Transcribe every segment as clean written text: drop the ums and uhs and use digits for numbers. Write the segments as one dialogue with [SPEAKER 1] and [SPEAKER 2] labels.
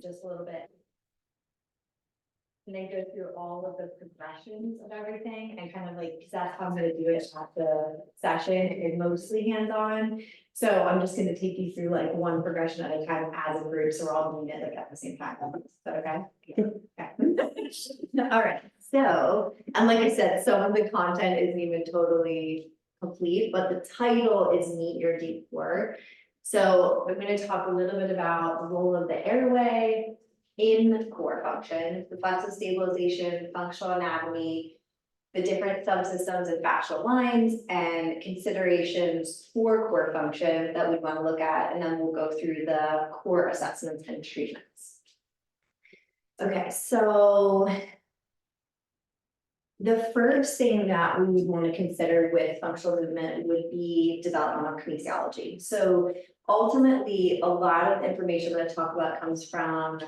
[SPEAKER 1] just a little bit. And then go through all of the progressions of everything and kind of like, because that's how I'm gonna do it at the session, it's mostly hands-on. So I'm just gonna take you through like one progression at a time as a group, so we're all doing it like at the same time. Is that okay? Okay. All right, so, and like I said, some of the content isn't even totally complete, but the title is Meet Your Deep Core. So I'm gonna talk a little bit about the role of the airway in core function, reflexive stabilization, functional anatomy, the different subsystems and fascial lines, and considerations for core function that we want to look at, and then we'll go through the core assessments and treatments. Okay, so the first thing that we would want to consider with functional movement would be developmental kinesiology. So ultimately, a lot of the information I'm going to talk about comes from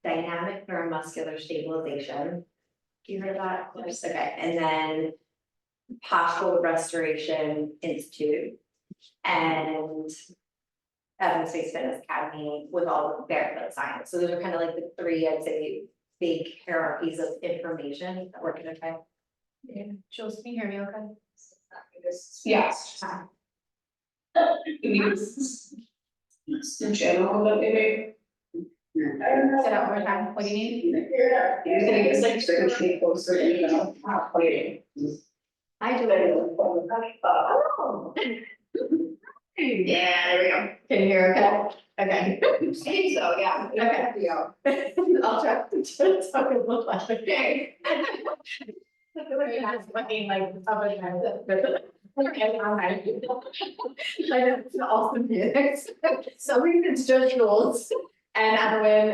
[SPEAKER 1] dynamic neuromuscular stabilization. You heard that? Yes. Okay, and then postural restoration institute and evidence-based fitness academy with all of barefoot science. So those are kind of like the three, I'd say, big hierarchies of information that we're gonna try. Yeah. Jules, can you hear me okay?
[SPEAKER 2] Yes. In general, but maybe.
[SPEAKER 1] Say that one more time. What do you need?
[SPEAKER 2] You're gonna get like straight closer to the top waiting.
[SPEAKER 1] I do it.
[SPEAKER 2] Oh.
[SPEAKER 1] Yeah, there we go. Can you hear okay? Okay.
[SPEAKER 2] I think so, yeah.
[SPEAKER 1] Okay.
[SPEAKER 2] Yeah.
[SPEAKER 1] I'll try to talk a little louder. Okay. That's fucking like other times. Okay, all right. It's awesome music. Some reasons it's just Jules and Evelyn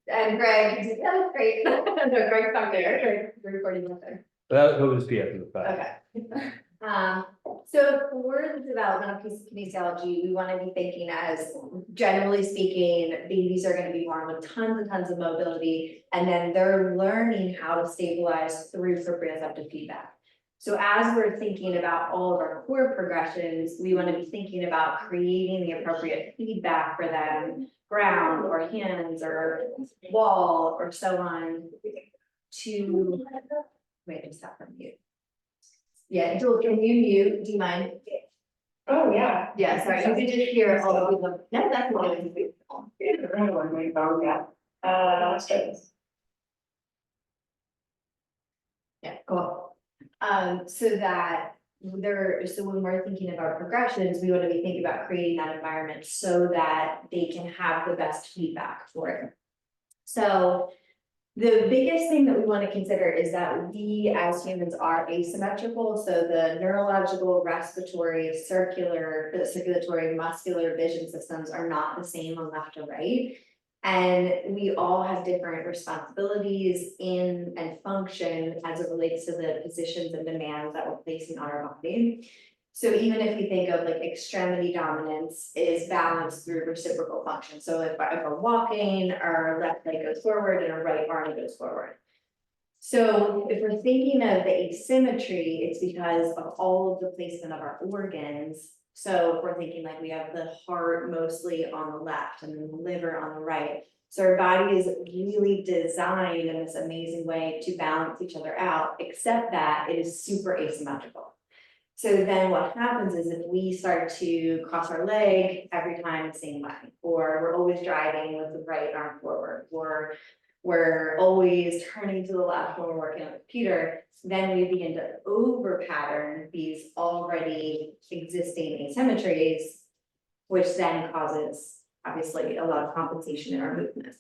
[SPEAKER 1] and Greg. Yeah, that's great. No, Greg's not there. Greg's recording with her.
[SPEAKER 3] That was be after the fact.
[SPEAKER 1] Okay. So for the development of kinesiology, we want to be thinking as, generally speaking, babies are going to be born with tons and tons of mobility, and then they're learning how to stabilize through proprioceptive feedback. So as we're thinking about all of our core progressions, we want to be thinking about creating the appropriate feedback for them, ground or hands or wall or so on, to wait, stop from mute. Yeah, Jules, can you mute? Do you mind?
[SPEAKER 2] Oh, yeah.
[SPEAKER 1] Yeah, sorry, you can just hear all of them. No, that's fine. Yeah, cool. So that so when we're thinking about progressions, we want to be thinking about creating that environment so that they can have the best feedback for it. So the biggest thing that we want to consider is that we as humans are asymmetrical. So the neurological, respiratory, circulatory, muscular vision systems are not the same on left or right. And we all have different responsibilities in and function as it relates to the positions and demands that we're placing on our body. So even if we think of like extremity dominance is balanced through reciprocal function. So if we're walking, our left leg goes forward and our right arm goes forward. So if we're thinking of the asymmetry, it's because of all of the placement of our organs. So if we're thinking like we have the heart mostly on the left and then the liver on the right. So our body is really designed in this amazing way to balance each other out, except that it is super asymmetrical. So then what happens is if we start to cross our leg every time the same way, or we're always driving with the right arm forward, or we're always turning to the left when we're working on the computer, then we begin to over pattern these already existing asymmetries, which then causes obviously a lot of compensation in our movement.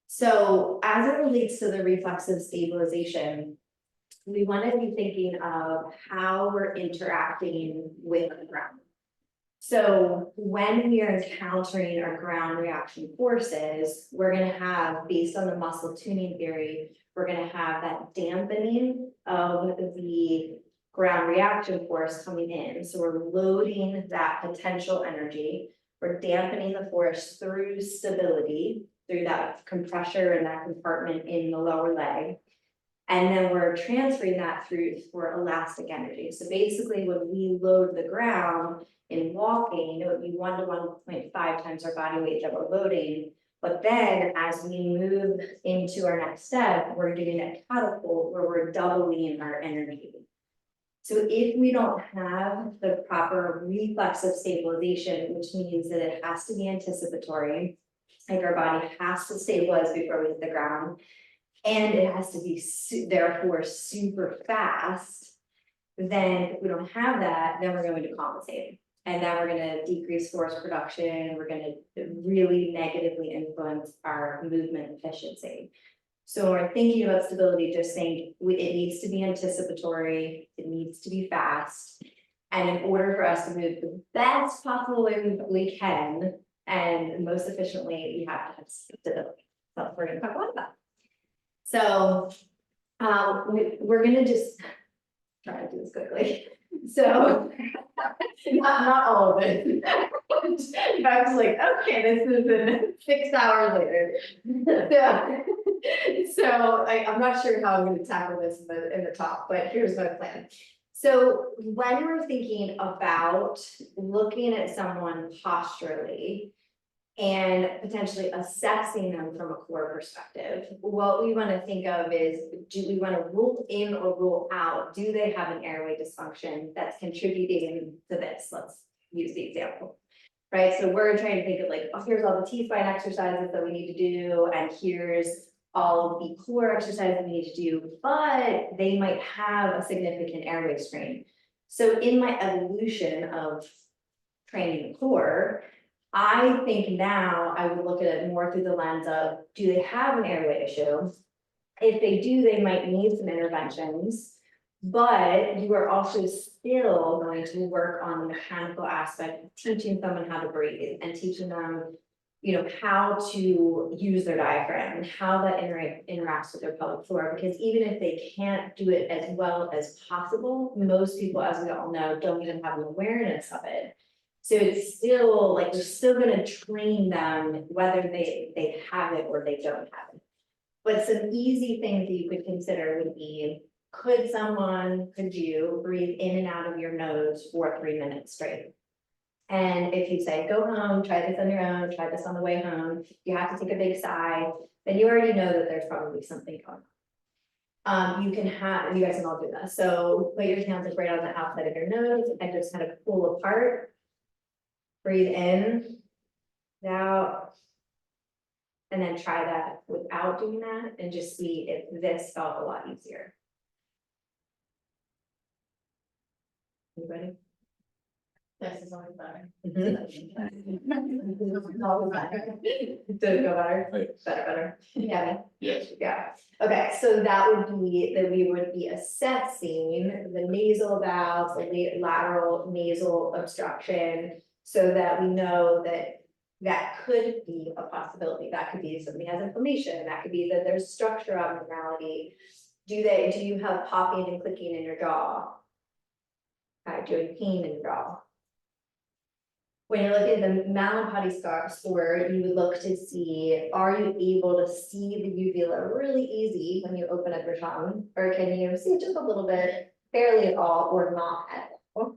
[SPEAKER 1] So as it relates to the reflexive stabilization, we want to be thinking of how we're interacting with the ground. So when we are encountering our ground reaction forces, we're going to have, based on the muscle tuning theory, we're going to have that dampening of the ground reaction force coming in. So we're loading that potential energy. We're dampening the force through stability, through that compression and that compartment in the lower leg. And then we're transferring that through for elastic energy. So basically when we load the ground in walking, it would be 1 to 1.5 times our body weight that we're loading. But then as we move into our next step, we're doing a catapult where we're doubling our energy. So if we don't have the proper reflexive stabilization, which means that it has to be anticipatory, like our body has to stabilize before we hit the ground, and it has to be therefore super fast, then if we don't have that, then we're going to compensate. And then we're gonna decrease force production, we're gonna really negatively influence our movement efficiency. So when we're thinking about stability, just saying it needs to be anticipatory, it needs to be fast. And in order for us to move the best possible way we can and most efficiently, we have to have stability. So we're gonna talk about that. So we're gonna just try to do this quickly. So not all of it. I was like, okay, this is in 6 hours later. So I'm not sure how I'm gonna tackle this in the talk, but here's my plan. So when we're thinking about looking at someone posturally and potentially assessing them from a core perspective, what we want to think of is, do we want to rule in or rule out? Do they have an airway dysfunction that's contributing to this? Let's use the example, right? So we're trying to think of like, oh, here's all the T-spine exercises that we need to do, and here's all the core exercises we need to do, but they might have a significant airway strain. So in my evolution of training the core, I think now I would look at it more through the lens of, do they have an airway issue? If they do, they might need some interventions, but you are also still going to work on the mechanical aspect of teaching someone how to breathe and teaching them, how to use their diaphragm and how that interacts with their pelvic floor. Because even if they can't do it as well as possible, most people, as we all know, don't even have an awareness of it. So it's still like, we're still gonna train them whether they have it or they don't have it. But some easy things that you could consider would be, could you breathe in and out of your nose for 3 minutes straight? And if you say, go home, try this on your own, try this on the way home, you have to take a big sigh, then you already know that there's probably something going on. You guys can all do that. So put your hands like right on the outside of your nose and just kind of pull apart. Breathe in, out, and then try that without doing that and just see if this felt a lot easier. Anybody?
[SPEAKER 2] This is always better.
[SPEAKER 1] Did it go better? Better. Yeah.
[SPEAKER 3] Yes.
[SPEAKER 1] Yeah, okay, so that would be that we would be assessing the nasal valves, the lateral nasal obstruction, so that we know that that could be a possibility. That could be something has inflammation, that could be that there's structure abnormality. Do you have popping and clicking in your jaw? Do you have pain in your jaw? When you're looking at the Mallampati score, you would look to see, are you able to see the uvula really easy when you open up your tongue? Or can you see just a little bit, barely at all, or not at all?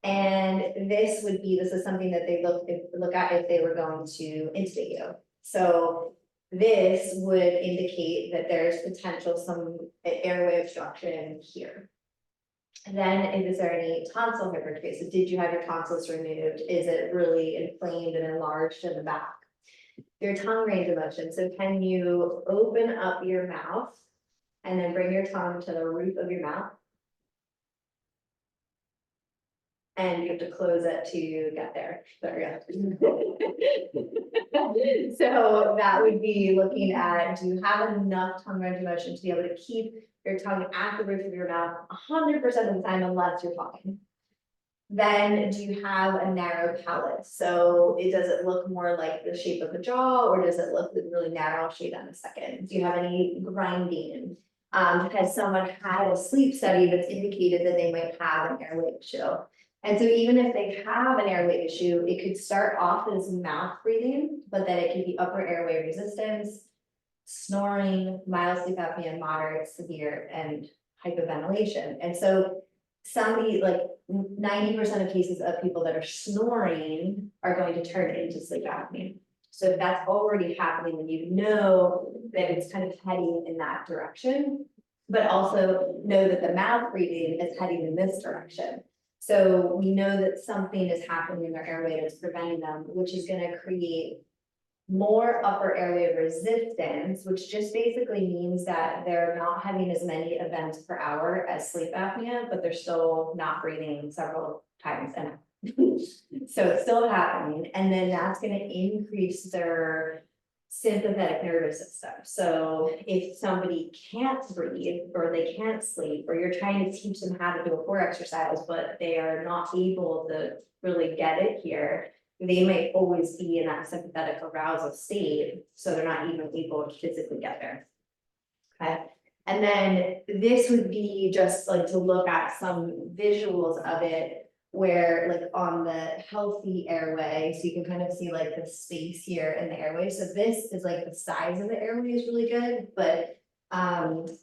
[SPEAKER 1] And this is something that they look at if they were going to intubate you. So this would indicate that there's potential some airway obstruction here. And then, is there any tonsil hypertrophy? So did you have your tonsils removed? Is it really inflamed and enlarged in the back? Your tongue range of motion. So can you open up your mouth and then bring your tongue to the roof of your mouth? And you have to close it to get there. There we go. So that would be looking at, do you have enough tongue range of motion to be able to keep your tongue at the roof of your mouth 100% of the time unless you're talking? Then do you have a narrow palate? So does it look more like the shape of the jaw, or does it look really narrow? I'll show you that in a second. Do you have any grinding? Has someone had a sleep study that's indicated that they might have an airway issue? And so even if they have an airway issue, it could start off as mouth breathing, but then it could be upper airway resistance, snoring, mild sleep apnea, moderate, severe, and hyperventilation. And so somebody, like 90% of cases of people that are snoring are going to turn into sleep apnea. So if that's already happening, then you know that it's kind of heading in that direction. But also know that the mouth breathing is heading in this direction. So we know that something is happening in their airway that's preventing them, which is gonna create more upper airway resistance, which just basically means that they're not having as many events per hour as sleep apnea, but they're still not breathing several times an hour. So it's still happening, and then that's gonna increase their sympathetic nervous system. So if somebody can't breathe, or they can't sleep, or you're trying to teach them how to do a core exercise, but they are not able to really get it here, they may always be in that sympathetic arousal state, so they're not even able to physically get there. Okay, and then this would be just like to look at some visuals of it, where like on the healthy airway, so you can kind of see like the space here in the airway. So this is like the size of the airway is really good, but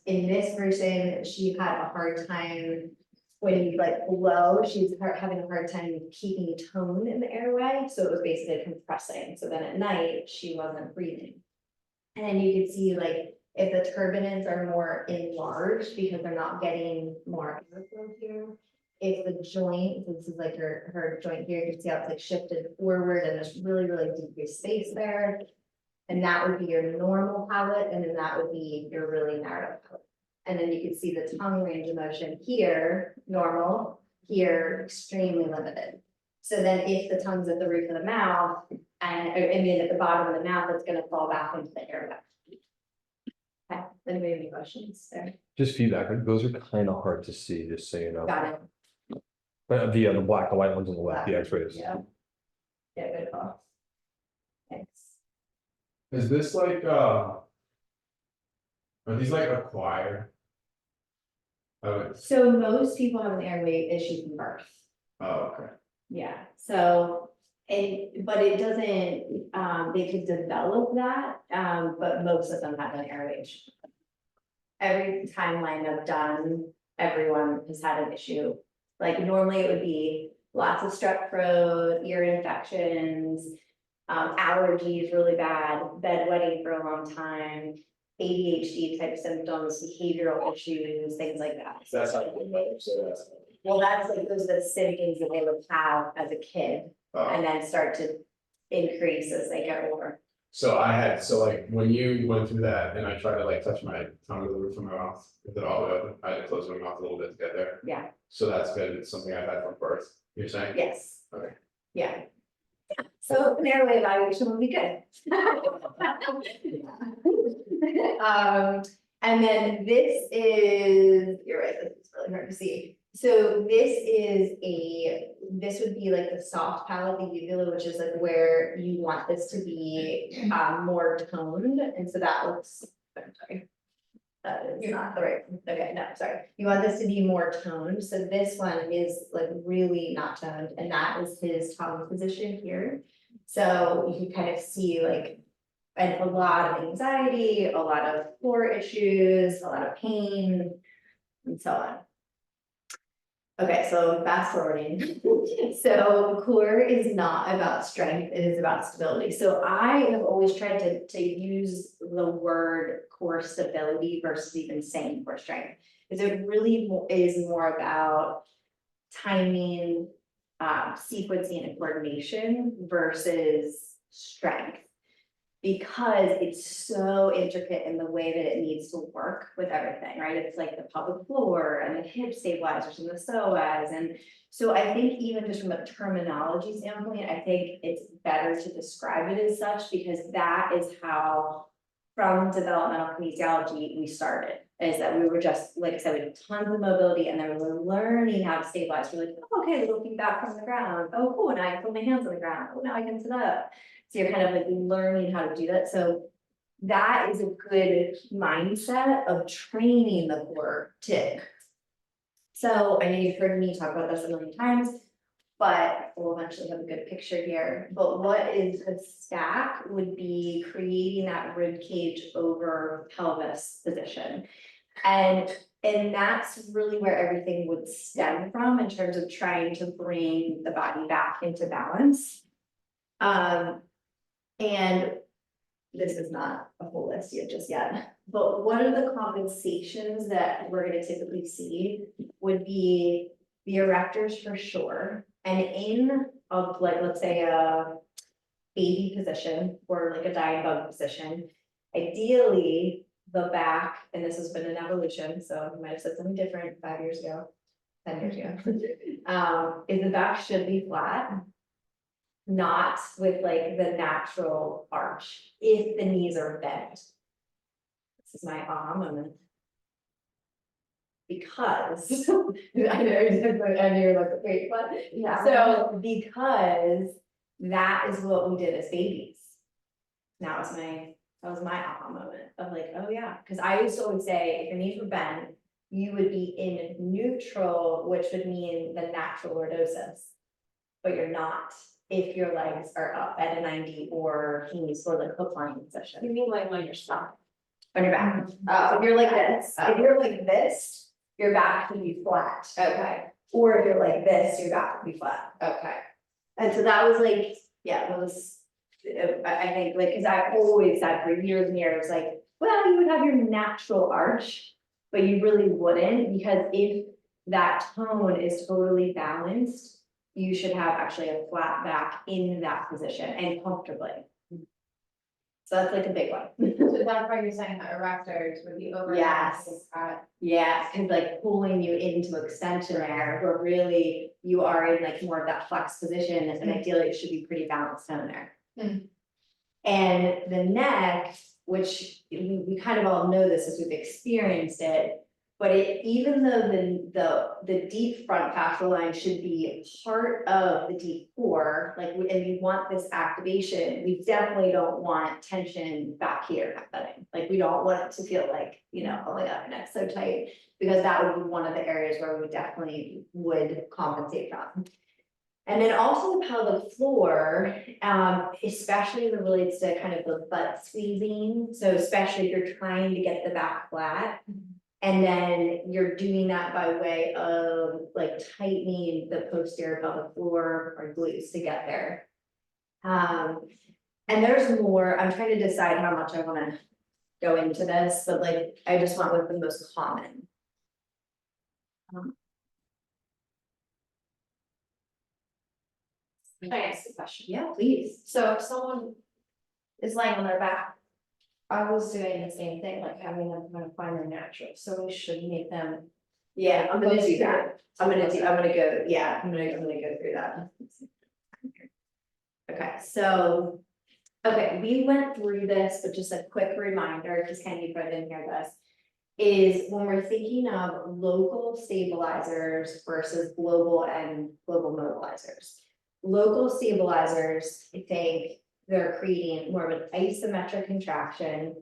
[SPEAKER 1] in this person, she had a hard time when you like blow, she's having a hard time keeping tone in the airway, so it was basically compressing. So then at night, she wasn't breathing. And then you can see like if the turbinates are more enlarged because they're not getting more airflow here. If the joint, this is like her joint here, you can see how it's like shifted forward and there's really decreased space there. And that would be your normal palate, and then that would be your really narrow palate. And then you can see the tongue range of motion here, normal, here, extremely limited. So then if the tongue's at the roof of the mouth, and I mean, at the bottom of the mouth, it's gonna fall back into the airway. Okay, anybody have any questions there?
[SPEAKER 3] Just feedback, like, those are kind of hard to see, just so you know.
[SPEAKER 1] Got it.
[SPEAKER 3] But the black and white ones on the left, the X-rays.
[SPEAKER 1] Yeah. Yeah, good call. Thanks.
[SPEAKER 4] Is this like, are these like acquired?
[SPEAKER 1] So most people have an airway issue from birth.
[SPEAKER 4] Oh, okay.
[SPEAKER 1] Yeah, so, but it doesn't, they could develop that, but most of them have an airway issue. Every timeline I've done, everyone has had an issue. Like normally it would be lots of strep throat, ear infections, allergies really bad, bedwetting for a long time, ADHD type symptoms, behavioral issues, things like that.
[SPEAKER 4] So that's like, so that's.
[SPEAKER 1] Well, that's like those are the symptoms that they would have as a kid and then start to increase as they get older.
[SPEAKER 4] So I had, so like, when you went through that and I tried to like touch my tongue with the roof of my mouth, with it all the way open, I had to close my mouth a little bit to get there.
[SPEAKER 1] Yeah,
[SPEAKER 4] So that's been something I've had from birth, you're saying?
[SPEAKER 1] yes.
[SPEAKER 4] Okay.
[SPEAKER 1] Yeah. So an airway evaluation would be good. And then this is, you're right, this is really hard to see. So this would be like the soft palate, the uvula, which is like where you want this to be more toned, and so that looks, I'm sorry. That is not the right, okay, no, sorry. You want this to be more toned, so this one is like really not toned, and that is his tongue position here. So you can kind of see like, and a lot of anxiety, a lot of core issues, a lot of pain, and so on. Okay, so fast forwarding. So core is not about strength, it is about stability. So I have always tried to use the word core stability versus even saying core strength. Because it really is more about timing, sequencing and coordination versus strength. Because it's so intricate in the way that it needs to work with everything, right? It's like the pelvic floor and the hip stabilizers and the psoas. And so I think even just from a terminology standpoint, I think it's better to describe it as such, because that is how from developmental kinesiology we started. Is that we were just, like I said, we had tons of mobility, and then we were learning how to stabilize. We're like, oh, okay, looking back from the ground. Oh, cool, now I can put my hands on the ground. Oh, now I can sit up. So you're kind of like learning how to do that. So that is a good mindset of training the core tick. So I know you've heard me talk about this a million times, but we'll eventually have a good picture here. But what is a stack would be creating that rib cage over pelvis position. And that's really where everything would stem from in terms of trying to bring the body back into balance. And this is not a full list yet, just yet, but one of the compensations that we're gonna typically see would be the erectors for sure. And in of like, let's say a baby position or like a dying bug position, ideally the back, and this has been an evolution, so I might have said something different 5 years ago, 10 years ago. Is the back should be flat. Not with like the natural arch, if the knees are bent. This is my aha moment. Because, I know, and you're like, wait, what?
[SPEAKER 2] Yeah.
[SPEAKER 1] So, because that is what we did as babies. That was my aha moment of like, oh yeah, because I used to always say, if your knees were bent, you would be in neutral, which would mean the natural lordosis. But you're not, if your legs are up at a 90 or knees or like hook line position.
[SPEAKER 2] You mean like when you're stuck?
[SPEAKER 1] On your back. So if you're like this, if you're like this, your back can be flat. Okay. Or if you're like this, your back can be flat. Okay. And so that was like, yeah, it was, I think like, cause I've always said for years and years, like, well, you would have your natural arch, but you really wouldn't, because if that tone is totally balanced, you should have actually a flat back in that position and comfortably. So that's like a big one.
[SPEAKER 2] So that's why you're saying that erectors would be over.
[SPEAKER 1] Yes. Yeah, it's kind of like pulling you into extension there, where really you are in like more of that flex position, and ideally it should be pretty balanced down there. And the neck, which we kind of all know this as we've experienced it, but even though the deep front fascial line should be part of the deep core, like, and we want this activation, we definitely don't want tension back here happening. Like, we don't want it to feel like, you know, oh my God, my neck's so tight, because that would be one of the areas where we definitely would compensate from. And then also the pelvic floor, especially as it relates to kind of the butt squeezing. So especially if you're trying to get the back flat. And then you're doing that by way of like tightening the posterior pelvic floor or glutes to get there. And there's more, I'm trying to decide how much I want to go into this, but like, I just went with the most common.
[SPEAKER 2] Can I ask a question?
[SPEAKER 1] Yeah, please.
[SPEAKER 2] So if someone is laying on their back, I was doing the same thing, like having them kind of find their natural, so we should make them.
[SPEAKER 1] Yeah, I'm gonna do that. I'm gonna go, yeah, I'm gonna go through that. Okay, so, okay, we went through this, but just a quick reminder, because Kenny probably didn't hear this. Is when we're thinking of local stabilizers versus global and global mobilizers. Local stabilizers, I think they're creating more of an isometric contraction,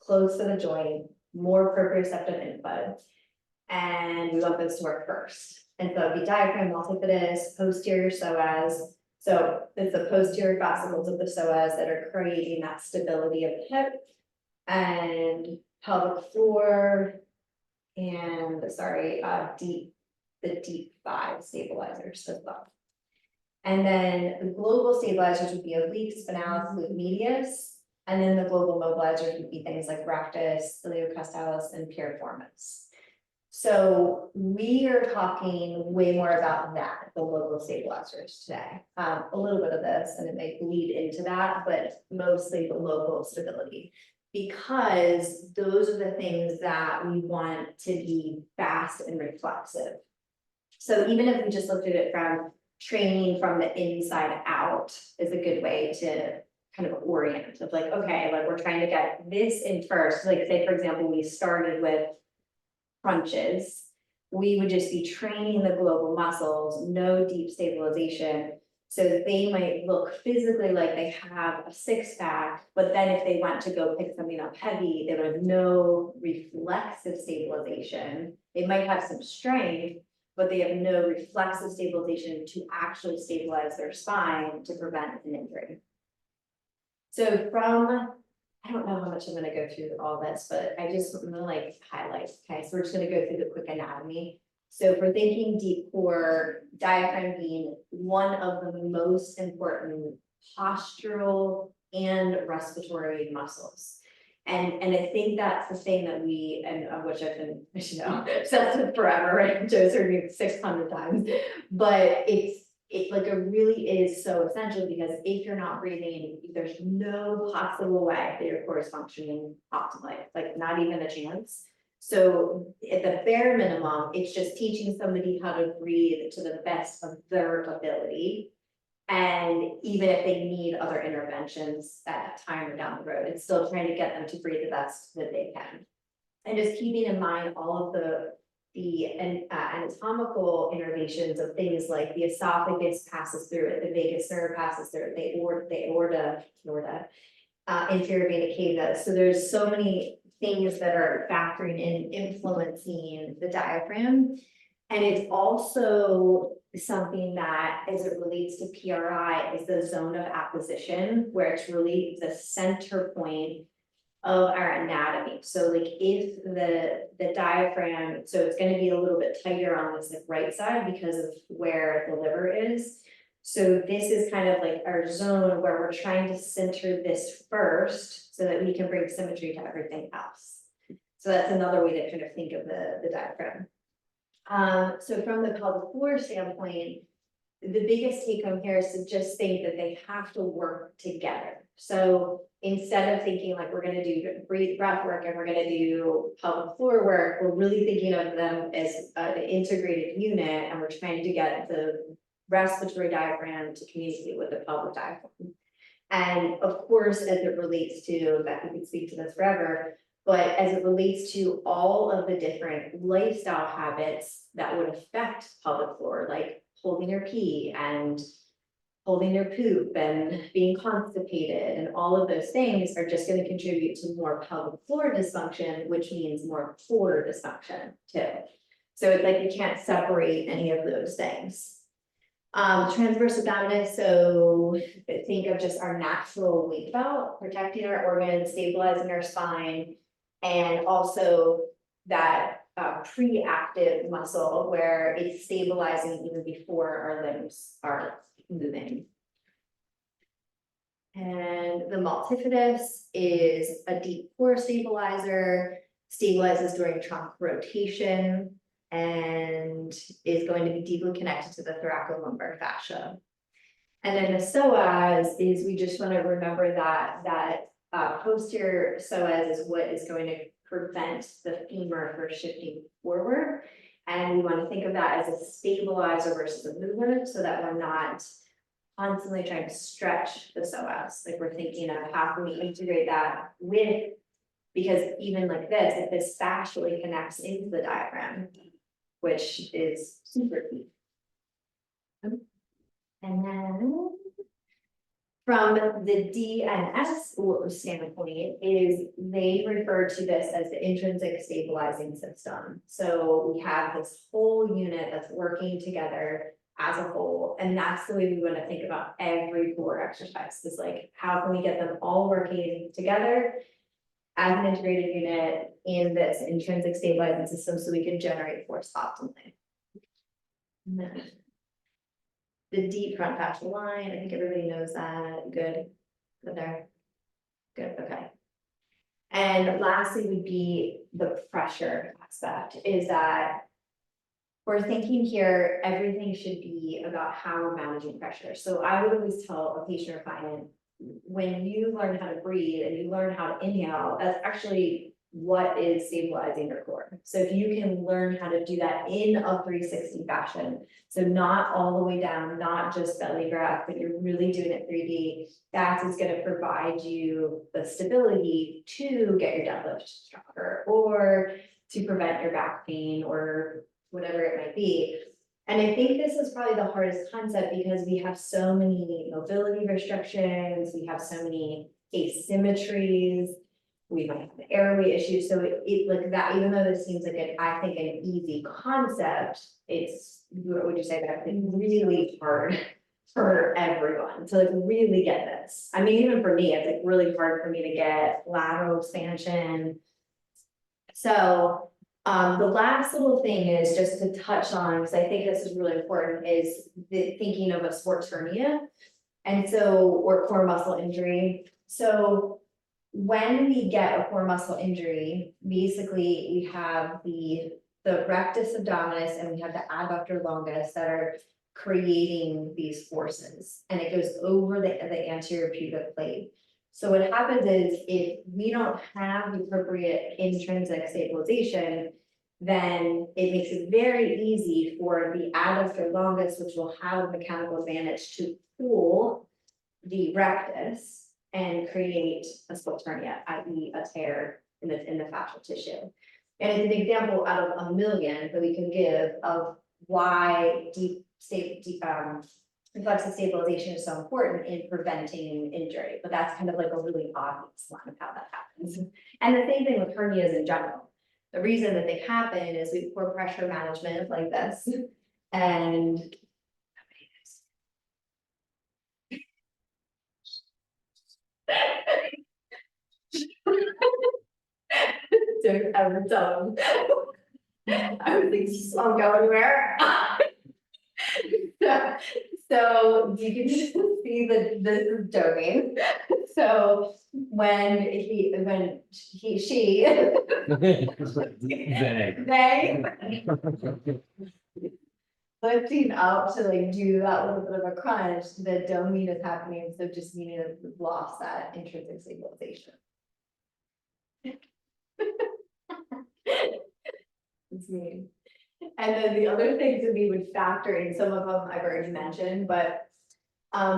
[SPEAKER 1] close to the joint, more proprioceptive input. And we want those to work first. And so it'd be diaphragm, multifidus, posterior psoas. So it's the posterior fascicles of the psoas that are creating that stability of the hip. And pelvic floor, and the deep thigh stabilizers as well. And then the global stabilizers would be oblique, spinalis, glute medius. And then the global mobilizers would be things like rectus, iliocostalis, and piriformis. So we are talking way more about that, the local stabilizers today. A little bit of this, and it may bleed into that, but mostly the local stability. Because those are the things that we want to be fast and reflexive. So even if we just looked at it from training from the inside out is a good way to kind of orient of like, okay, like we're trying to get this in first. Like say, for example, we started with crunches. We would just be training the global muscles, no deep stabilization. So that they might look physically like they have a six-pack, but then if they went to go pick something up heavy, they would have no reflexive stabilization. They might have some strength, but they have no reflexive stabilization to actually stabilize their spine to prevent an injury. So from, I don't know how much I'm gonna go through all this, but I just want to like highlight, okay, so we're just gonna go through the quick anatomy. So if we're thinking deep core, diaphragm being one of the most important postural and respiratory muscles. And I think that's the thing that we, and of which I've been, as you know, obsessed with forever, right? Joe's heard me 600 times, but it like, it really is so essential, because if you're not breathing, there's no possible way that your core is functioning optimally, like not even a chance. So at the bare minimum, it's just teaching somebody how to breathe to the best of their ability. And even if they need other interventions at that time or down the road, it's still trying to get them to breathe the best that they can. And just keeping in mind all of the anatomical innervations of things like the esophagus passes through it, the vagus nerve passes through it, the aorta, inferior vena cava. So there's so many things that are factoring in, influencing the diaphragm. And it's also something that, as it relates to PRI, is the zone of apposition, where it's really the center point of our anatomy. So like if the diaphragm, so it's gonna be a little bit tighter on this like right side because of where the liver is. So this is kind of like our zone where we're trying to center this first so that we can bring symmetry to everything else. So that's another way to kind of think of the diaphragm. So from the pelvic floor standpoint, the biggest take home here is to just think that they have to work together. So instead of thinking like we're gonna do breath work and we're gonna do pelvic floor work, we're really thinking of them as an integrated unit, and we're trying to get the respiratory diaphragm to communicate with the pelvic diaphragm. And of course, as it relates to, that we could speak to this forever, but as it relates to all of the different lifestyle habits that would affect pelvic floor, like holding your pee and holding your poop and being constipated, and all of those things are just going to contribute to more pelvic floor dysfunction, which means more core dysfunction too. So it's like you can't separate any of those things. Transverse abdominis, so think of just our natural weight belt, protecting our organs, stabilizing our spine, and also that pre-active muscle where it's stabilizing even before our limbs are moving. And the multifidus is a deep core stabilizer, stabilizes during trunk rotation, and is going to be deeply connected to the thoracolumbar fascia. And then the psoas is, we just want to remember that posterior psoas is what is going to prevent the femur from shifting forward. And we want to think of that as a stabilizer versus a mover, so that we're not constantly trying to stretch the psoas. Like we're thinking of how can we integrate that with, because even like this, if this fascially connects into the diaphragm, which is super key. And then from the DNS standpoint is they refer to this as the intrinsic stabilizing system. So we have this whole unit that's working together as a whole, and that's the way we want to think about every core exercise, is like how can we get them all working together as an integrated unit in this intrinsic stabilizing system so we can generate force optimally. And then the deep front fascial line, I think everybody knows that. Good there. Good, okay. And lastly would be the pressure aspect, is that we're thinking here, everything should be about how we're managing pressure. So I would always tell a patient or client, when you learn how to breathe and you learn how to inhale, that's actually what is stabilizing your core. So if you can learn how to do that in a 360 fashion, so not all the way down, not just belly breath, but you're really doing it 3D, that is going to provide you the stability to get your deadlift stronger, or to prevent your back pain, or whatever it might be. And I think this is probably the hardest concept, because we have so many mobility restrictions, we have so many asymmetries, we might have airway issues. So it like that, even though this seems like I think an easy concept, it's, what would you say, that it's really hard for everyone to like really get this. I mean, even for me, it's like really hard for me to get lateral expansion. So the last little thing is just to touch on, because I think this is really important, is the thinking of a sports hernia. And so, or core muscle injury. So when we get a core muscle injury, basically we have the rectus abdominis and we have the adductor longus that are creating these forces, and it goes over the anterior pubic plate. So what happens is if we don't have the appropriate intrinsic stabilization, then it makes it very easy for the adductor longus, which will have mechanical advantage, to pull the rectus and create a split hernia, i.e. a tear in the fascial tissue. And it's an example out of a million that we can give of why reflexive stabilization is so important in preventing injury, but that's kind of like a really obvious one of how that happens. And the same thing with hernias in general. The reason that they happen is we have poor pressure management like this, and don't ever tell them. I was like, I'm going where? So you can see that this is joking. So she, they lifting up to like do that little bit of a crunch, that don't mean it's happening, so just meaning that we've lost that intrinsic stabilization. It's mean. And then the other things that we would factor in, some of them I've already mentioned, but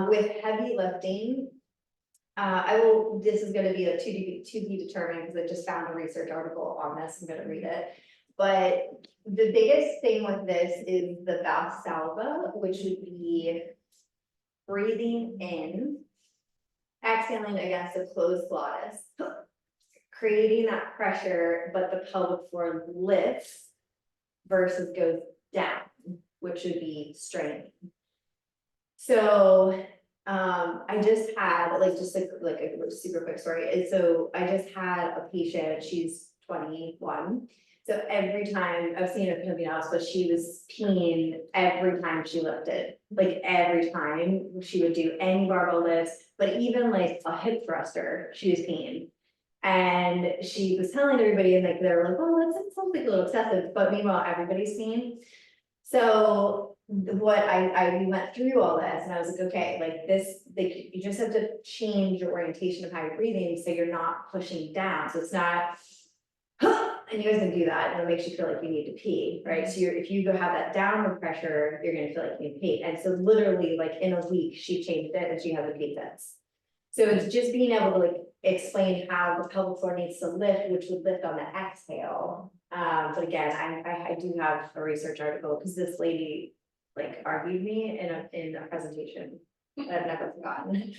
[SPEAKER 1] with heavy lifting, this is gonna be a to be determined, because I just found a research article on this, I'm gonna read it. But the biggest thing with this is the Valsalva, which would be breathing in, exhaling against the closed glottis, creating that pressure, but the pelvic floor lifts versus goes down, which would be straining. So I just had like a super quick story. And so I just had a patient, she's 21. So every time I've seen her coming out, but she was peeing every time she lifted, like every time she would do any barbell lifts, but even like a hip thruster, she was peeing. And she was telling everybody, and like they were like, oh, that sounds like a little excessive, but meanwhile, everybody's peeing. So what we went through all this, and I was like, okay, like this, you just have to change your orientation of how you're breathing, so you're not pushing down. So it's not, and you guys can do that, and it makes you feel like you need to pee, right? So if you go have that downward pressure, you're gonna feel like you need to pee. And so literally, like in a week, she changed it and she has a pee fits. So it's just being able to like explain how the pelvic floor needs to lift, which would lift on the exhale. But again, I do have a research article, because this lady like argued me in a presentation that I've never forgotten.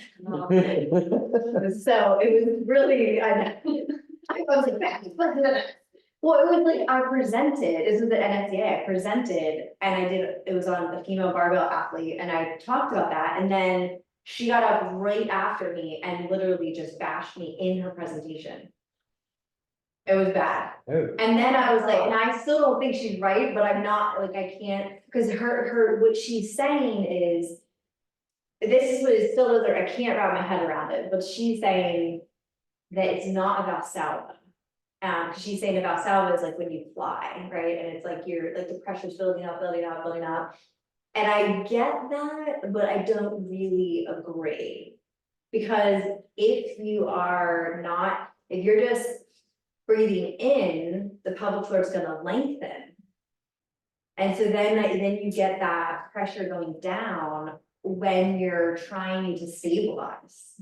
[SPEAKER 1] So it was really, I was like, well, it was like I presented, this was the NSCA, I presented, and it was on the female barbell athlete, and I talked about that, and then she got up right after me and literally just bashed me in her presentation. It was bad.
[SPEAKER 3] Oh.
[SPEAKER 1] And then I was like, and I still don't think she's right, but I'm not, like, I can't, because what she's saying is, this is what it still doesn't, I can't wrap my head around it, but she's saying that it's not a Valsalva. Because she's saying a Valsalva is like when you fly, right? And it's like you're, like the pressure's building up, building up, building up. And I get that, but I don't really agree. Because if you're just breathing in, the pelvic floor is gonna lengthen. And so then you get that pressure going down when you're trying to stabilize.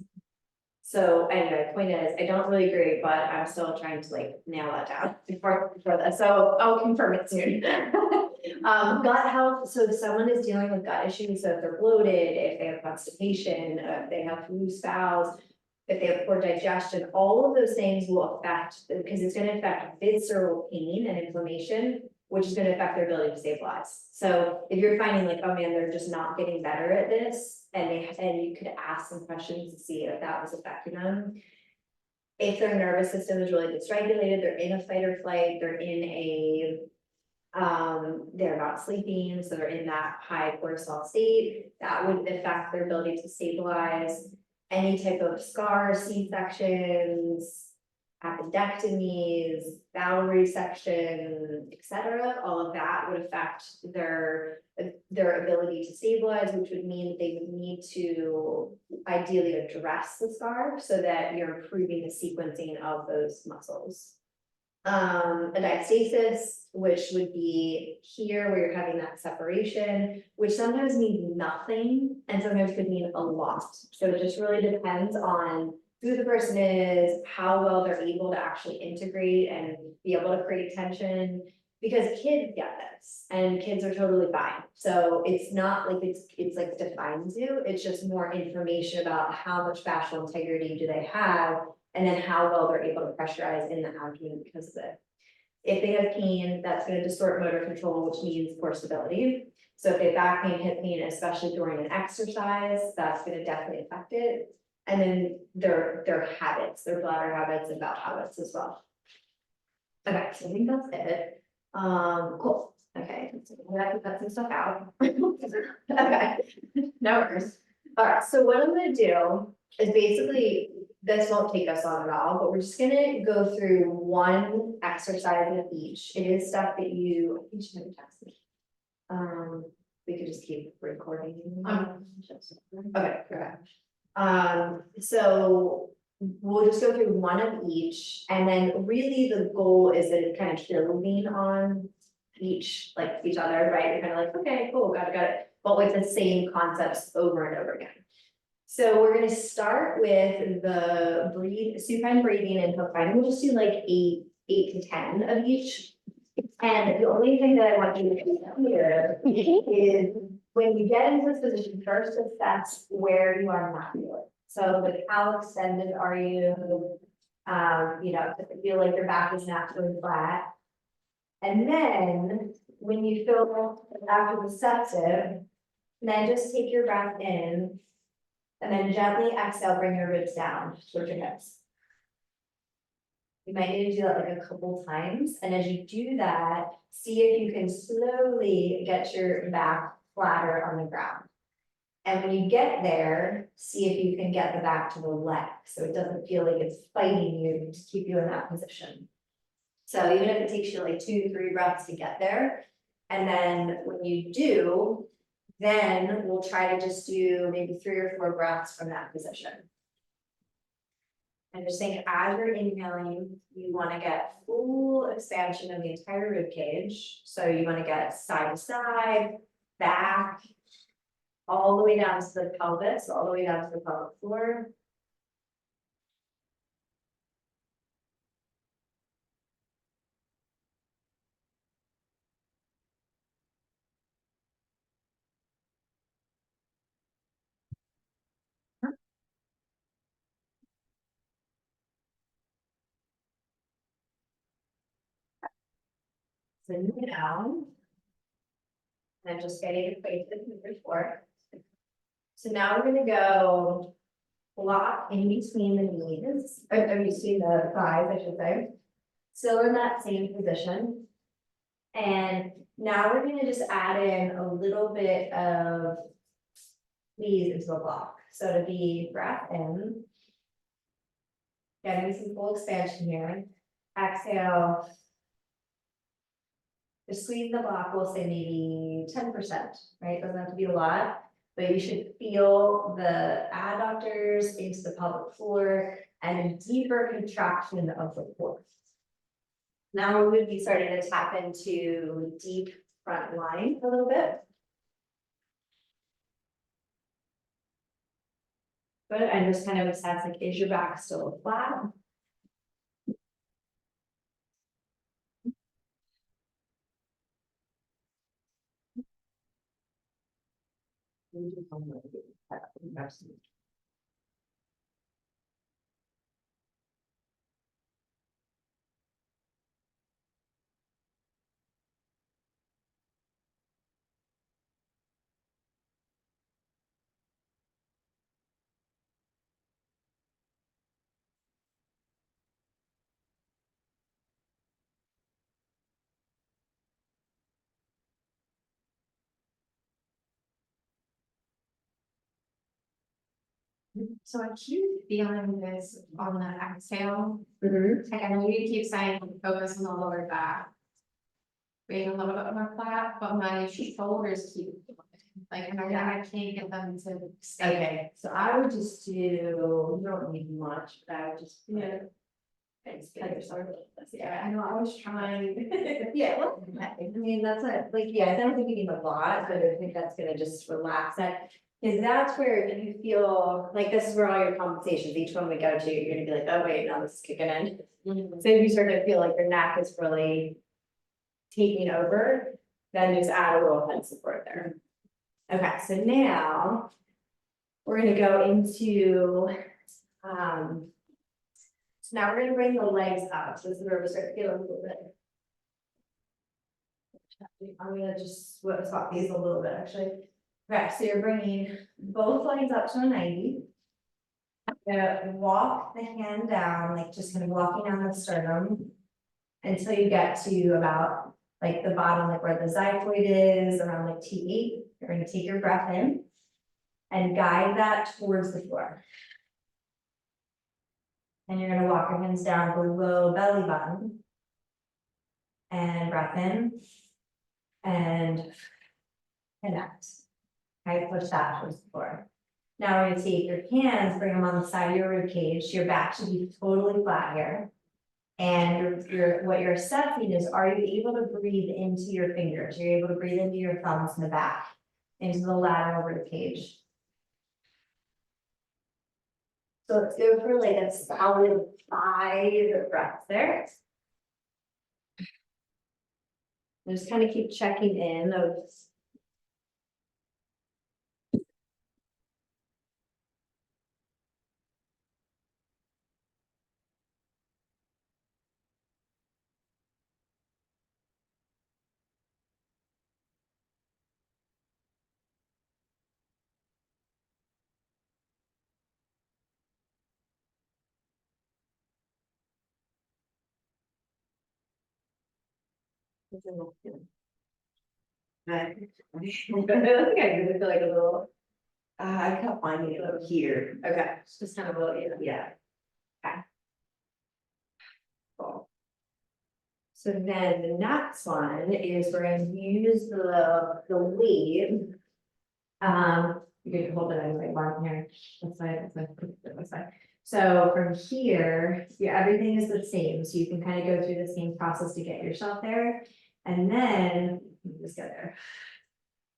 [SPEAKER 1] So anyway, point is, I don't really agree, but I'm still trying to like nail that down before this, so I'll confirm it soon. Gut health, so if someone is dealing with gut issues, so if they're bloated, if they have constipation, if they have loose bowels, if they have poor digestion, all of those things will affect, because it's gonna affect visceral pain and inflammation, which is gonna affect their ability to stabilize. So if you're finding like, oh man, they're just not getting better at this, and you could ask some questions to see if that was affecting them. If their nervous system is really dysregulated, they're in a fight or flight, they're not sleeping, so they're in that high cortisol state, that would affect their ability to stabilize. any type of scars, C-sections, appendectomies, bowel resection, et cetera, all of that would affect their ability to stabilize, which would mean that they would need to ideally address the scar so that you're improving the sequencing of those muscles. A diastasis, which would be here where you're having that separation, which sometimes means nothing and sometimes could mean a lot. So it just really depends on who the person is, how well they're able to actually integrate and be able to create tension. Because kids get this and kids are totally fine. So it's not like it's like defines you, it's just more information about how much fascial integrity do they have. And then how well they're able to pressurize in the abdomen because of it. If they have pain, that's gonna distort motor control, which means poor stability. So if they have back pain, hip pain, especially during an exercise, that's gonna definitely affect it. And then their habits, their bladder habits and bowel habits as well. Okay, so I think that's it. Cool, okay, so I can cut some stuff out. Okay, no worries. All right, so what I'm gonna do is basically, this won't take us long at all, but we're just gonna go through one exercise of each. It is stuff that you should have texted me. We could just keep recording. Okay, correct. So we'll just go through one of each, and then really the goal is that it's kind of building on each other, right? You're kind of like, okay, cool, got it, but with the same concepts over and over again. So we're gonna start with the supine breathing and hook bind. We'll just do like eight to 10 of each. And the only thing that I want you to do here is when you get into this position, first assess where you are muscular. So like how extended are you? You know, does it feel like your back is naturally flat? And then when you feel after receptive, then just take your breath in. And then gently exhale, bring your ribs down towards your hips. You might need to do that like a couple times. And as you do that, see if you can slowly get your back flatter on the ground. And when you get there, see if you can get the back to the leg. So it doesn't feel like it's fighting you to keep you in that position. So even if it takes you like 2-3 breaths to get there, and then when you do, then we'll try to just do maybe 3 or 4 breaths from that position. And just think as you're inhaling, you want to get full expansion of the entire rib cage. So you want to get side to side, back, all the way down to the pelvis, all the way down to the pelvic floor. So move down. And just getting acquainted with your core. So now we're gonna go block in between the knees, or between the thighs, I should say. Still in that same position. And now we're gonna just add in a little bit of squeeze into the block. So to be breath in. Getting some full expansion here. Exhale. The squeeze in the block, we'll say maybe 10%, right? Doesn't have to be a lot, but you should feel the adductors into the pelvic floor and a deeper contraction of the core. Now we would be starting to tap into deep front line a little bit. Good, and just kind of assess like, is your back still flat?
[SPEAKER 2] So I keep feeling this on the exhale,
[SPEAKER 1] Mhm.
[SPEAKER 2] like I know you keep saying focus on the lower back. Being a little bit more flat, but my shoulders keep, like, and I can't get them to stay.
[SPEAKER 1] Okay, so I would just do, you don't need much, but I would just.
[SPEAKER 2] Yeah.
[SPEAKER 1] And kind of sort of,
[SPEAKER 2] Yeah, I know, I was trying.
[SPEAKER 1] yeah, well, I mean, that's a, like, yeah, I don't think you need a lot, but I think that's gonna just relax that. Cause that's where if you feel, like, this is where all your compensations, each one we go to, you're gonna be like, oh wait, now this is kicking in. So if you start to feel like your neck is really taking over, then just add a little head support there. Okay, so now we're gonna go into, so now we're gonna bring the legs up, so this is where we start to feel a little bit. I'm gonna just swap these a little bit, actually. Okay, so you're bringing both legs up to a 90. Walk the hand down, like just kind of walking down the sternum. Until you get to about like the bottom, like where the xiphoid is, around like T8. You're gonna take your breath in. And guide that towards the floor. And you're gonna walk your hands down below belly button. And breath in. And connect. Okay, push that towards the floor. Now we're gonna take your hands, bring them on the side of your rib cage. Your back should be totally flat here. And what you're assessing is, are you able to breathe into your fingers? You're able to breathe into your thumbs in the back, into the lateral rib cage. So let's go for like a solid 5 breaths there. And just kind of keep checking in those. I think I really feel like a little. I kept finding it over here. Okay, it's just kind of a little, yeah. Okay. Cool. So then the next one is we're gonna use the wave. You can hold it as like one here, that's fine, that's fine. So from here, yeah, everything is the same, so you can kind of go through the same process to get yourself there. And then, let me just get there.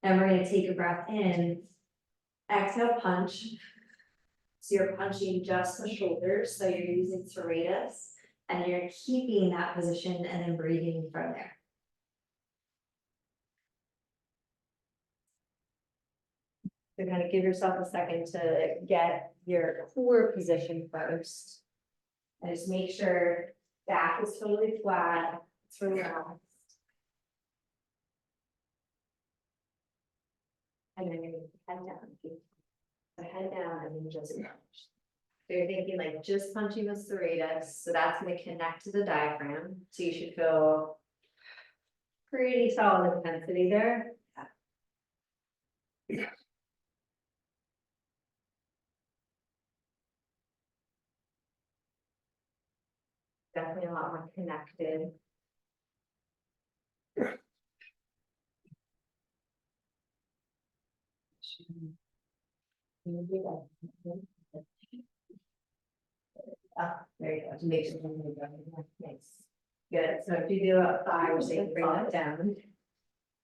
[SPEAKER 1] And we're gonna take a breath in. Exhale, punch. So you're punching just the shoulders, so you're using serratus. And you're keeping that position and then breathing from there. So kind of give yourself a second to get your core position first. And just make sure back is totally flat, it's relaxed. And then you're gonna head down. So head down and then just punch. So you're thinking like just punching the serratus, so that's gonna connect to the diaphragm, so you should feel pretty solid intensity there. Definitely a lot more connected. There you go, to make sure. Nice. Good, so if you do a 5, so you can bring that down.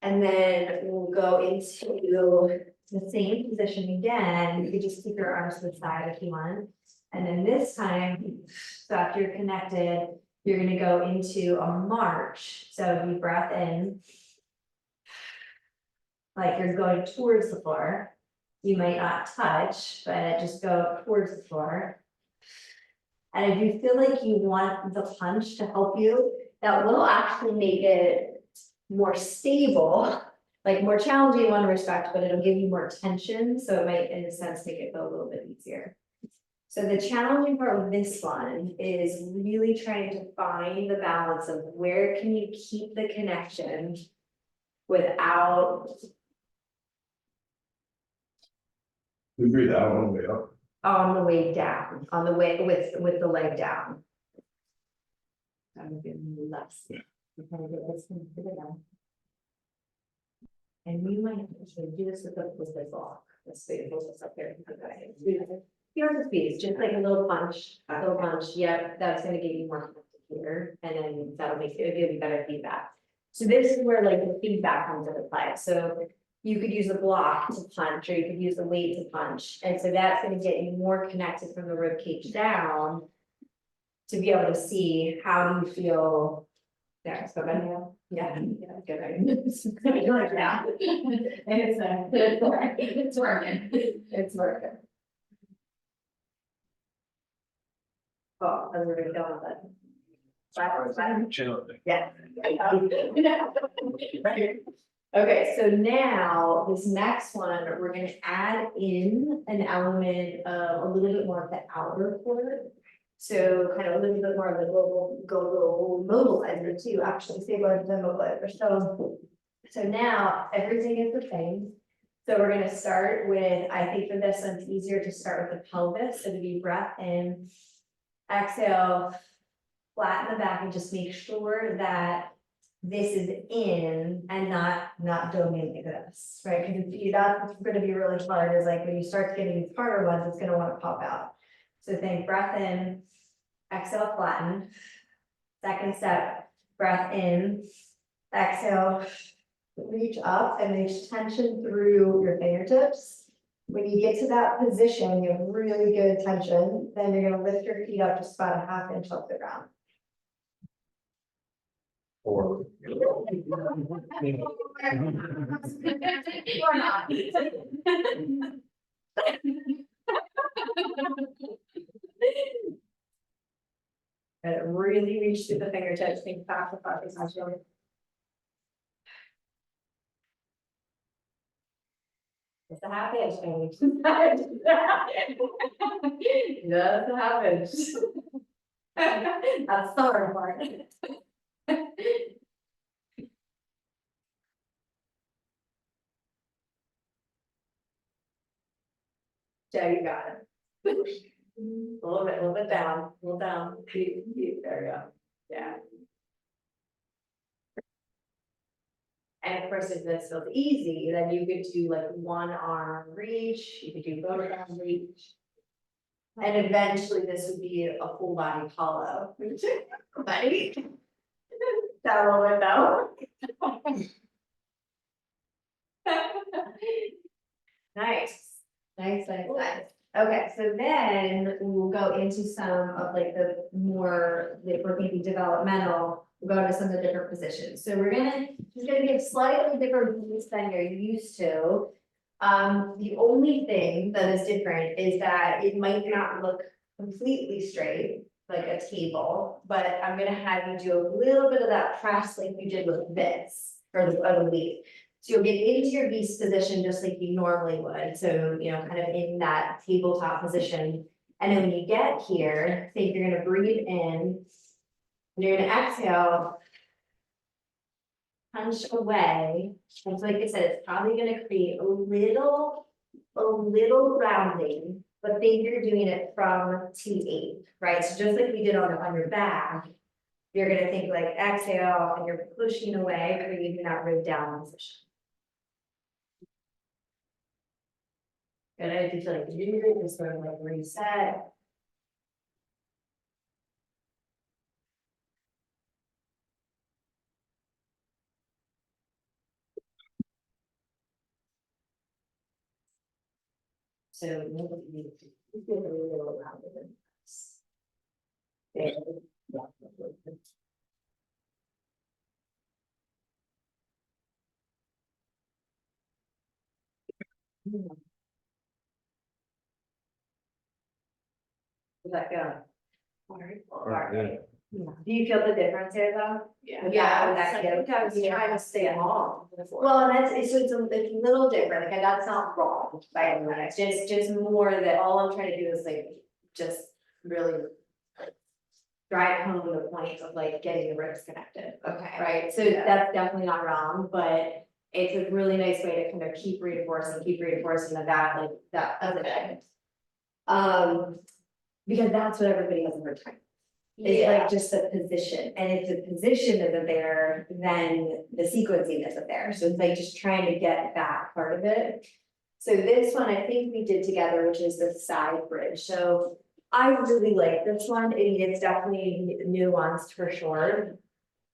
[SPEAKER 1] And then we'll go into the same position again, you can just keep your arms to the side if you want. And then this time, so after you're connected, you're gonna go into a march, so you breath in. Like you're going towards the floor. You might not touch, but just go towards the floor. And if you feel like you want the punch to help you, that will actually make it more stable, like more challenging in one respect, but it'll give you more tension. So it might, in a sense, make it feel a little bit easier. So the challenging part with this one is really trying to find the balance of where can you keep the connection without.
[SPEAKER 4] We breathe out on the way up.
[SPEAKER 1] on the way down, on the way with the leg down. I'm giving you less. We're gonna get this thing figured out. And we might actually do this with the block. Let's see, we'll just up there. Okay. Here's the piece, just like a little punch, yeah, that's gonna get you more connected here, and then that'll make it, give you better feedback. So this is where like the feedback comes into play, so you could use a block to punch, or you could use a weight to punch, and so that's gonna get you more connected from the rib cage down. To be able to see how do you feel. There, so then, yeah, good. I like that. It's working. It's working. Oh, I was already done with it. Yeah. Okay, so now this next one, we're gonna add in an element of a little bit more of the outer core. So kind of a little bit more of the go mobilizer too, actually stabilize the mobilizer. So now everything is the same. So we're gonna start with, I think for this one, it's easier to start with the pelvis, so to be breath in. Exhale, flatten the back and just make sure that this is in and not doing like this, right? Because that's gonna be really hard, is like when you start getting these harder ones, it's gonna want to pop out. So think breath in, exhale, flatten. Second step, breath in, exhale, reach up and reach tension through your fingertips. When you get to that position, you have really good tension, then you're gonna lift your feet up just about a ½ inch off the ground.
[SPEAKER 3] Or.
[SPEAKER 2] Or not.
[SPEAKER 1] And really reach through the fingertips, think back to front, really. It's a half inch, baby. Just a half inch. That's the hard part. Joe, you got it. A little bit down, a little down. There you go. Yeah. And of course, if this feels easy, then you could do like one arm reach, you could do both arm reach. And eventually this would be a full body hollow. Buddy. That a little bit though. Nice. Nice. Okay, so then we'll go into some of like the more, like we're maybe developmental, we'll go to some of the different positions. So we're gonna give slightly different moves than you're used to. The only thing that is different is that it might not look completely straight, like a table, but I'm gonna have you do a little bit of that press like you did with this, or the lead. So you'll get into your beast position just like you normally would. So, you know, kind of in that tabletop position. And then when you get here, think you're gonna breathe in, and you're gonna exhale, punch away. And so like I said, it's probably gonna create a little rounding, but think you're doing it from T8, right? So just like we did on your back, you're gonna think like exhale, and you're pushing away, creating that rib down position. And I feel like you just sort of like reset. So you get a little around it. There. Does that go? All right. Yeah. Do you feel the difference here though?
[SPEAKER 2] Yeah.
[SPEAKER 1] Yeah,
[SPEAKER 2] I think I was trying to stay long before.
[SPEAKER 1] Well, and it's a little different, like that's not wrong, by any means, it's just more that all I'm trying to do is like, just really. Like, drive home the point of like getting the ribs connected,
[SPEAKER 2] Okay.
[SPEAKER 1] right, so
[SPEAKER 2] Yeah.
[SPEAKER 1] that's definitely not wrong, but. It's a really nice way to kind of keep reinforcing that like that other thing. Because that's what everybody has a hard time. It's like just the position, and if the position isn't there, then the sequencing isn't there, so it's like just trying to get that part of it. So this one, I think we did together, which is the side bridge, so I really like this one, it's definitely nuanced for sure.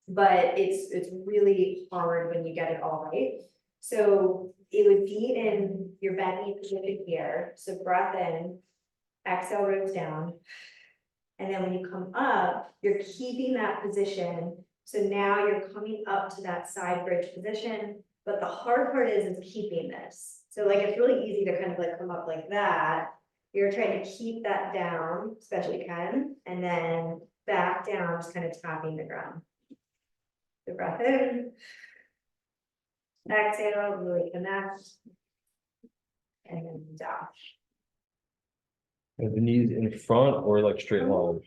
[SPEAKER 1] But it's really hard when you get it all right. So it would be in your belly position here, so breath in, exhale ribs down. And then when you come up, you're keeping that position. So now you're coming up to that side bridge position, but the hard part is keeping this. So like, it's really easy to kind of like come up like that. You're trying to keep that down, especially Ken, and then back down, just kind of tapping the ground. The breath in. Exhale, really connect. And then down.
[SPEAKER 3] Are the knees in front or like straight line?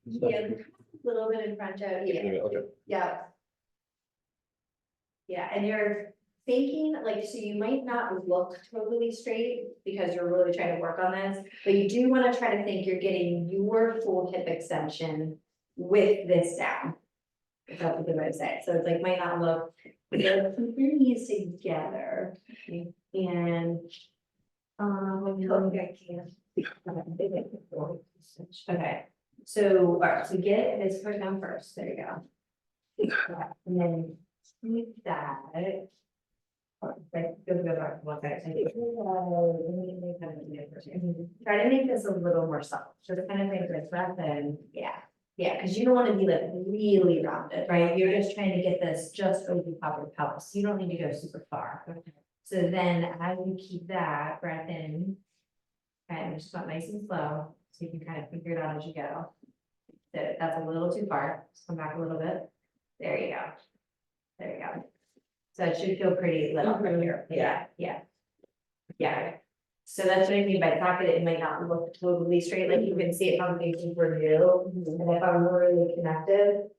[SPEAKER 1] Yeah, a little bit in front of, yeah.
[SPEAKER 3] Okay.
[SPEAKER 1] Yeah. Yeah, and you're thinking, like, so you might not look totally straight because you're really trying to work on this, but you do wanna try to think you're getting your full hip extension with this down. If that's a good way to say it, so it's like, might not look, but you're keep your knees together, and. Okay, so, all right, so get this part down first, there you go. And then squeeze that. Like, go back one second. Try to make this a little more subtle, so to kind of make this breath in, yeah, because you don't want to be like really rounded, right? You're just trying to get this just over the top of the pelvis, you don't need to go super far. So then as you keep that breath in, and just go nice and slow, so you can kind of figure it out as you go. So that's a little too far, just come back a little bit, there you go. There you go. So it should feel pretty lit up right here, yeah. So that's what I mean by pocket, it might not look totally straight, like you can see it probably super new, and if I'm really connected.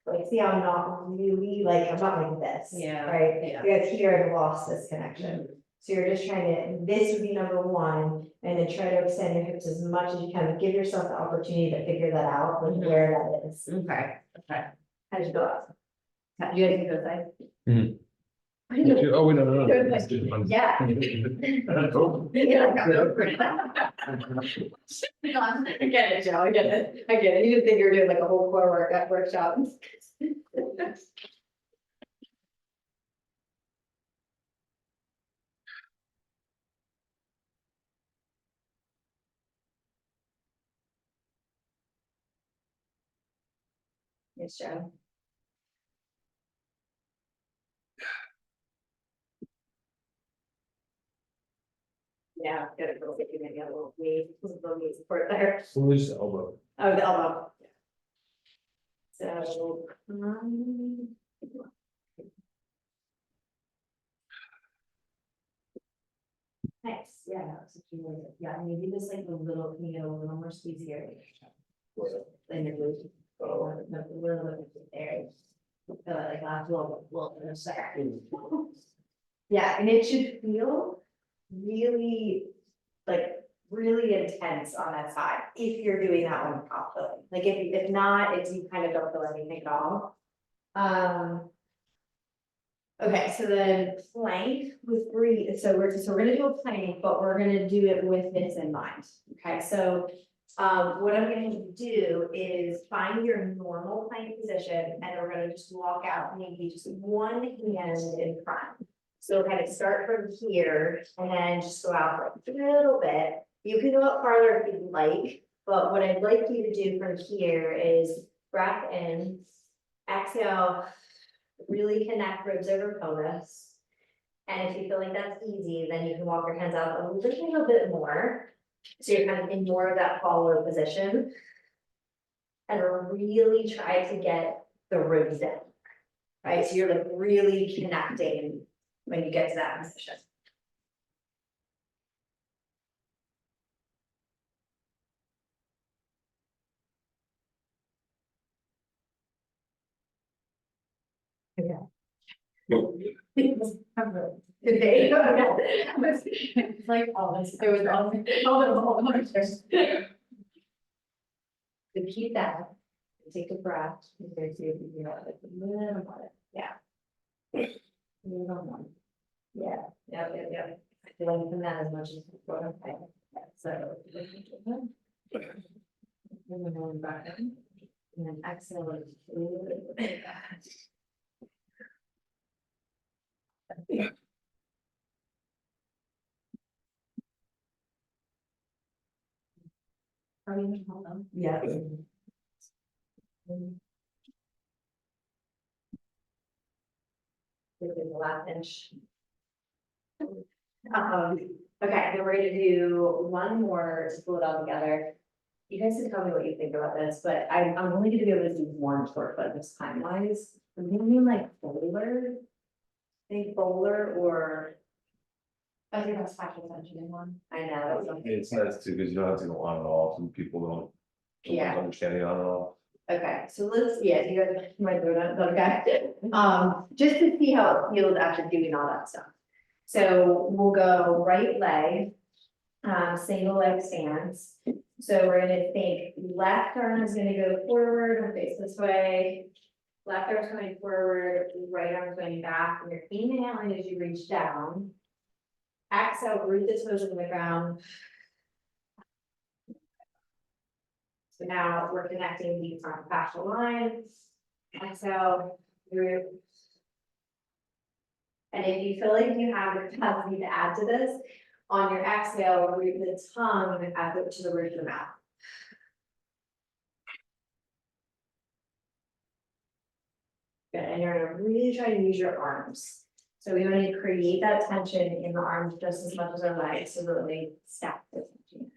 [SPEAKER 1] Like, see how I'm not really, like, I'm not like this.
[SPEAKER 2] Yeah,
[SPEAKER 1] Right,
[SPEAKER 2] yeah.
[SPEAKER 1] because here I've lost this connection. So you're just trying to, this would be number one, and then try to extend your hips as much as you can, but give yourself the opportunity to figure that out, like where that is.
[SPEAKER 2] Okay, okay.
[SPEAKER 1] How did you go up? How do you guys go side?
[SPEAKER 3] Mhm.
[SPEAKER 1] What do you-
[SPEAKER 3] Oh, wait, no.
[SPEAKER 1] Good.
[SPEAKER 3] That's good.
[SPEAKER 1] Yeah. I get it, Joe, I get it, you didn't think you were doing like a whole core workshop. Yes, Joe. Yeah, gotta go get you maybe a little knee support there.
[SPEAKER 3] So just elbow.
[SPEAKER 1] Oh, the elbow. So, nice, yeah, that's what you want. Yeah, maybe just like a little, a little more squeeze here. Then you're losing. Oh, no, a little bit there. Like last little in a second. Yeah, and it should feel really, like, really intense on that side, if you're doing that one properly. Like, if not, if you kind of don't feel anything at all. Okay, so then plank with breathe, so we're gonna do a plank, but we're gonna do it with this in mind. Okay, so what I'm gonna do is find your normal plank position, and we're gonna just walk out maybe just one hand in front. So kind of start from here and then just go out like a little bit. You can go up farther if you'd like, but what I'd like you to do from here is breath in, exhale, really connect ribs over pelvis. And if you feel like that's easy, then you can walk your hands out a little bit more. So you're kind of in more of that follower position. And really try to get the ribs down. Right, so you're like really connecting when you get to that position. Okay. Today. It's like all this, it was all this. To keep that, take a breath, and then see if you know, like, a little bit, yeah. Little one. Yeah, yeah. I feel like from that as much as what I'm saying, so. And then going back in, and then exhale. Are you hold on? Yeah. This is the last inch. Okay, then we're gonna do one more to pull it all together. You guys can tell me what you think about this, but I'm only gonna be able to do one short foot this time wise. I'm thinking like bowler. Think bowler or,
[SPEAKER 2] I think that's 5% in one.
[SPEAKER 1] I know, that's okay.
[SPEAKER 3] It's nice too, because you don't have to go on and off, and people don't.
[SPEAKER 1] Yeah.
[SPEAKER 3] Understanding on and off.
[SPEAKER 1] Okay, so let's, yeah, you guys might do that, okay. Just to see how it feels after doing all that stuff. So we'll go right leg, single leg stance. So we're gonna think left arm is gonna go forward and face this way. Left arm's going forward, right arm's going back, and you're inhaling as you reach down. Exhale, root the toes in the ground. So now we're connecting the front fascial lines. Exhale, root. And if you feel like you have the capacity to add to this, on your exhale, root the tongue to the roof of the mouth. Good, and you're gonna really try to use your arms. So we want to create that tension in the arms just as much as our legs, so that they stack the tension.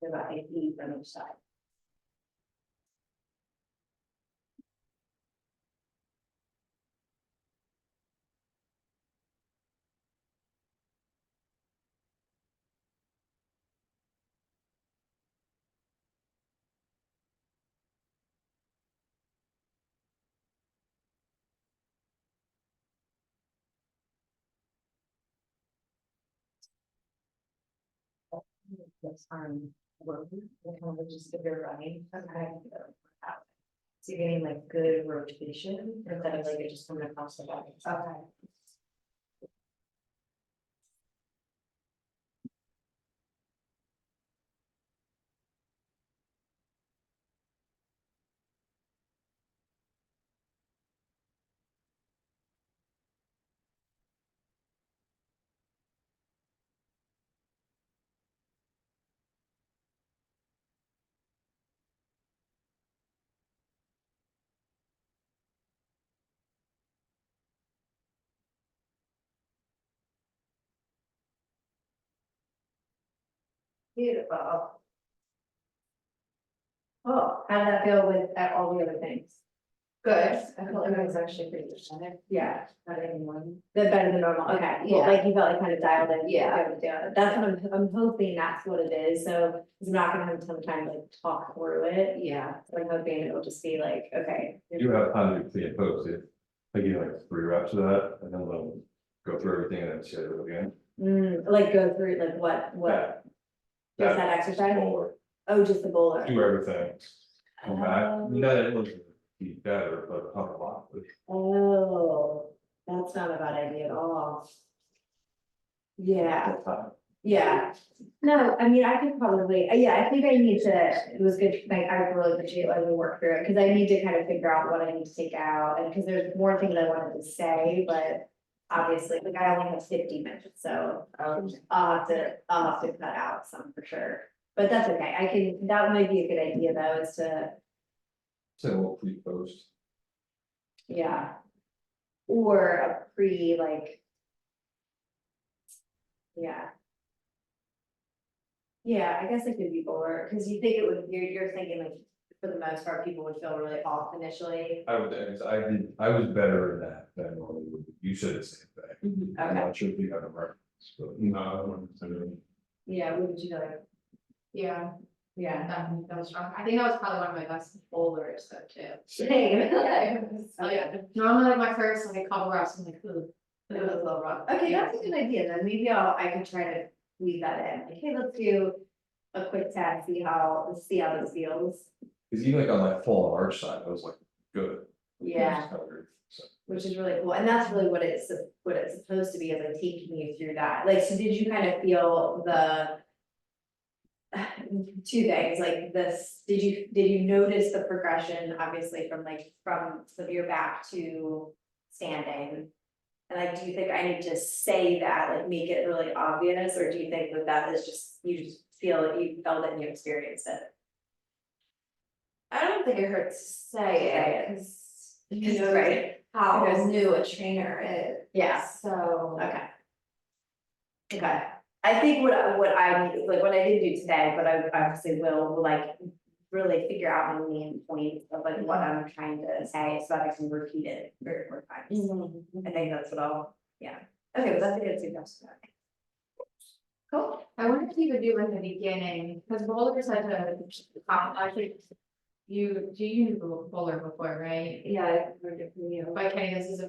[SPEAKER 1] About 8 feet from each side. This arm work, and kind of just if you're running, okay. So you're getting like good rotation instead of like it just coming across the body. Okay. Beautiful. Oh, how did that feel with all the other things? Good, I felt like it was actually pretty good. Yeah, better than one. Better than normal, okay, well,
[SPEAKER 2] Yeah.
[SPEAKER 1] like you felt like kind of dialed in.
[SPEAKER 2] Yeah.
[SPEAKER 1] That's what I'm hoping that's what it is, so I'm not gonna have a ton of time to like talk through it.
[SPEAKER 2] Yeah.
[SPEAKER 1] So I'm hoping it'll just be like, okay.
[SPEAKER 3] You have time to get posted, like you like 3 reps of that, and then they'll go through everything and then schedule it again.
[SPEAKER 1] Like go through like what, just that exercise?
[SPEAKER 3] Bowler.
[SPEAKER 1] Oh, just the bowler.
[SPEAKER 3] Do everything. Come back,
[SPEAKER 1] Oh.
[SPEAKER 3] you know, it was be better, but not a lot. But
[SPEAKER 1] Oh, that's not a bad idea at all. Yeah.
[SPEAKER 3] that's time.
[SPEAKER 1] Yeah, no, I mean, I could probably, yeah, I think I need to, it was good, like, I really appreciate letting me work through it, because I need to kind of figure out what I need to take out, and because there's more things I wanted to say, but. Obviously, like, I only have 50 minutes, so, I'll have to cut out some for sure, but that's okay, I can, that might be a good idea, though, is to,
[SPEAKER 3] So we'll pre-post.
[SPEAKER 1] yeah. Or a pre, like. Yeah. Yeah, I guess it could be bowler, because you think it would, you're thinking like, for the most part, people would feel really off initially.
[SPEAKER 3] I would, I was better in that than normally would be. You said the same thing. I'm
[SPEAKER 1] Okay,
[SPEAKER 3] not sure if you have a reference, but
[SPEAKER 4] No, I don't want to.
[SPEAKER 1] yeah, what did you like?
[SPEAKER 2] Yeah,
[SPEAKER 1] Yeah.
[SPEAKER 2] that was strong. I think that was probably one of my best bowlers though too.
[SPEAKER 1] Same.
[SPEAKER 2] Oh, yeah, normally like my first like a couple reps, I'm like, ooh.
[SPEAKER 1] It was a little rough. Okay, that's a good idea, then maybe I could try to weave that in, like, hey, let's do a quick tag, see how this feels.
[SPEAKER 3] Cause even like on that full arch side, I was like, good.
[SPEAKER 1] Yeah,
[SPEAKER 3] So,
[SPEAKER 1] which is really cool, and that's really what it's supposed to be, is like taking you through that, like, so did you kind of feel the. Two things, like this, did you notice the progression, obviously, from severe back to standing? And like, do you think I need to say that, like, make it really obvious, or do you think that is just, you just feel that you felt it and you experienced it?
[SPEAKER 5] I don't think it hurts to say it, cause you know
[SPEAKER 1] Right,
[SPEAKER 5] how
[SPEAKER 1] Because-
[SPEAKER 5] new a trainer is,
[SPEAKER 1] yeah,
[SPEAKER 5] so.
[SPEAKER 1] okay. Okay, I think what I need, like, what I didn't do today, but I obviously will, like, really figure out my main points of like what I'm trying to say, so that I can repeat it 3 or 4 times. I think that's what yeah, okay, well, that's a good suggestion. Cool.
[SPEAKER 2] I wonder if you could do like the beginning, because bowler is such a, actually. You knew bowler before, right?
[SPEAKER 5] Yeah, I've heard it from you.
[SPEAKER 2] By Kenny, this is a